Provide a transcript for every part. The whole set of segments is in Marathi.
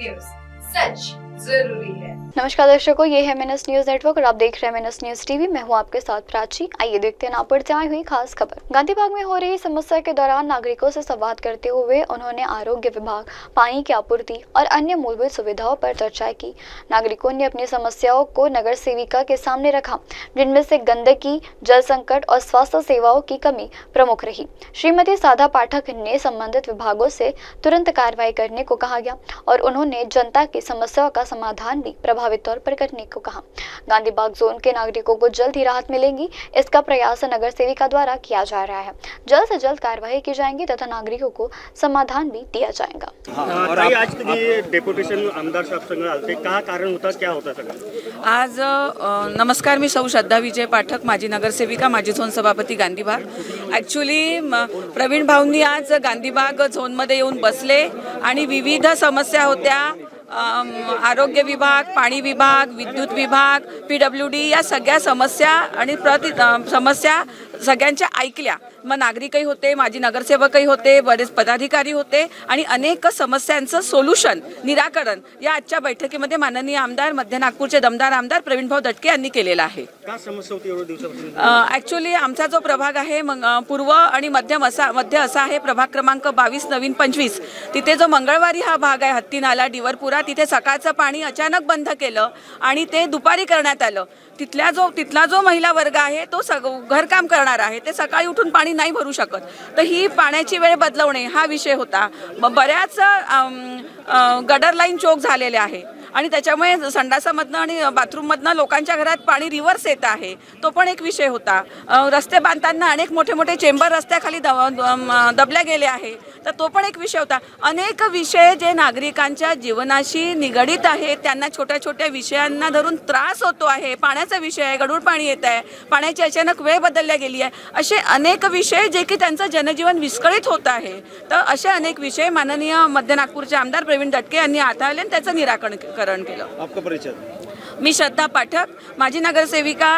न्यूज, सच जरूरी है। नमस्कार दर्शकों, ये है MNS न्यूज नेटवर्क और आप देख रहे हैं MNS न्यूज टीवी। मैं हूं आपके साथ प्राची। आइए देखते हैं नागपुर से आई हुई खास खबर। गांधी बाग में हो रही समस्या के दौरान नागरिकों से संवाद करते हुए उन्होंने आरोग्य विभाग, पानी की आपूर्ति और अन्य मूलभूत सुविधाओं पर चर्चा की। नागरिकों ने अपनी समस्याओं को नगर सेविका के सामने रखा, जिनमें से गंदगी, जल संकट और स्वास्थ्य सेवाओं की कमी प्रमुख रही। श्रीमती साधा पाठक ने संबंधित विभागों से तुरंत कार्रवाई करने को कहा गया और उन्होंने जनता की समस्याओं का समाधान भी प्रभावित तौर पर करने को कहा। गांधी बाग जोन के नागरिकों को जल्द ही राहत मिलेगी, इसका प्रयास नगर सेविका द्वारा किया जा रहा है। जल्द से जल्द कार्रवाई की जाएगी तथा नागरिकों को समाधान भी दिया जाएगा। और आज डेप्युटेशन आमदार साहेब संग आलते, का कारण होता, क्या होता सगळं? आज नमस्कार, मी सौ श्रद्धा विजय पाठक, माजी नगरसेविका, माजी झोन सभापती गांधीबाग। ॲक्च्युली प्रवीण भाऊंनी आज गांधीबाग झोनमध्ये येऊन बसले आणि विविध समस्या होत्या। आरोग्य विभाग, पाणी विभाग, विद्युत विभाग, PWD या सगळ्या समस्या आणि समस्या सगळ्यांच्या ऐकल्या। मग नागरिकही होते, माजी नगरसेवकही होते, बरेच पदाधिकारी होते आणि अनेक समस्यांचं सोल्युशन, निराकरण या आजच्या बैठकीमध्ये माननीय आमदार, मध्य नागपूरचे दमदार आमदार प्रवीण भाऊ दटके यांनी केलेलं आहे। का समस्या होती एवढ्या दिवसापासून? ॲक्च्युली आमचा जो प्रभाग आहे पूर्व आणि मध्य असा आहे, प्रभाग क्रमांक 22 नवीन 25। तिथे जो मंगळवारी हा भाग आहे हत्ती नाला डिवरपुरा, तिथे सकाळचं पाणी अचानक बंद केलं आणि ते दुपारी करण्यात आलं। तिथला जो महिला वर्ग आहे तो घरकाम करणार आहे, ते सकाळी उठून पाणी नाही भरू शकत, तर ही पाण्याची वेळ बदलवणे हा विषय होता। बऱ्याच गटर लाईन चोक झालेले आहे आणि त्याच्यामुळे संडासामधनं आणि बाथरूममधनं लोकांच्या घरात पाणी रिव्हर्स येत आहे, तो पण एक विषय होता। रस्ते बांधताना अनेक मोठे मोठे चेंबर रस्त्याखाली दबल्या गेले आहे, तर तो पण एक विषय होता। अनेक विषय जे नागरिकांच्या जीवनाशी निगडीत आहेत, त्यांना छोट्या छोट्या विषयांना धरून त्रास होतो आहे। पाण्याचा विषय आहे, गढूळ पाणी येत आहे, पाण्याची अचानक वेळ बदलल्या गेली आहे, असे अनेक विषय जे की त्यांचं जनजीवन विस्कळीत होत आहे। तर असे अनेक विषय माननीय मध्य नागपूरचे आमदार प्रवीण दटके यांनी हाताळले आणि त्याचं निराकरण केलं। आपका परिचय? मी श्रद्धा पाठक, माजी नगरसेविका,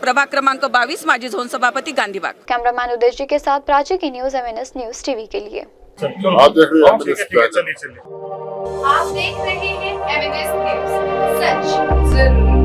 प्रभाग क्रमांक 22, माजी झोन सभापति गांधीबाग। कैमरामैन उदय जी के साथ प्राची की न्यूज MNS न्यूज टीवी के लिए। आप देख रहे हैं आप देख रहे हैं MNS न्यूज, सच जरूरी।